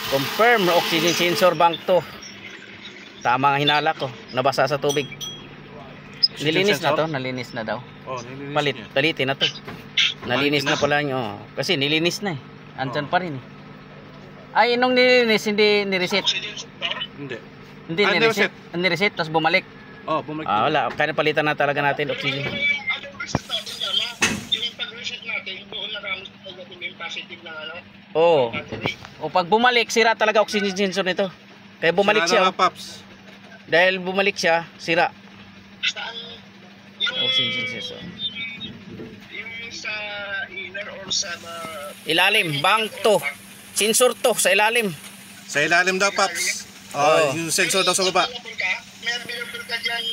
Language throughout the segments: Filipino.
Confirm oxygen sensor bank to. Tama nga hinala ko. Nabasa sa tubig. Nilinis na to, nalinis na daw. Oh, nilinis Palitin na to. Nalinis na pala nyo. Kasi nilinis na eh. Andyan pa rin eh. Ay, nung nilinis, hindi nireset. Hindi. Hindi nireset. Nireset, tapos bumalik. Oh, bumalik. Wala. Kaya palitan na talaga natin oxygen. Yung pag-reset natin, doon nakamit yung positive na ano. Oo. O pag bumalik, sira talaga oxygen sensor nito. Kaya bumalik siya. Paps. Dahil bumalik siya, sira. Saan yung Oxygen sensor. yung sa inner or sa Ilalim, bank to. Sensor to sa ilalim. Sa ilalim daw, Paps. Oo. Yung sensor daw sa baba. meron ka dyan.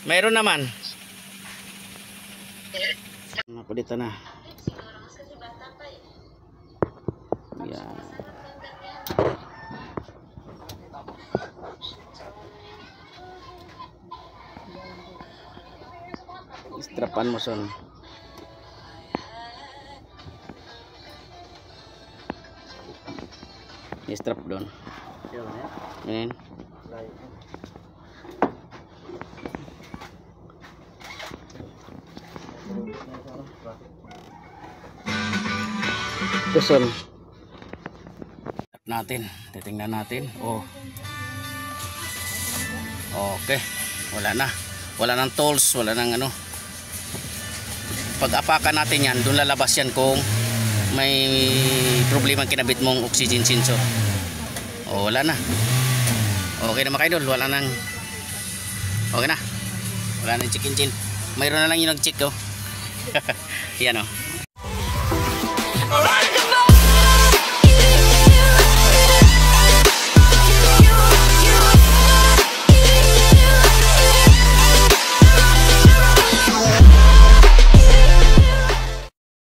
Mayroon naman. Napalitan na. Yan. Istrapan mo son. I-strap doon. Yan. Ito son. Natin, titingnan natin. Oh. Okay. Wala nang tools, wala nang ano. Pag apakan natin yan, doon lalabas yan kung may problema kinabit mong oxygen sensor. Oh, wala na. Okay na mga idol, wala nang. Okay na. Wala nang check engine. Mayroon na lang yung nag-check oh. Yan oh.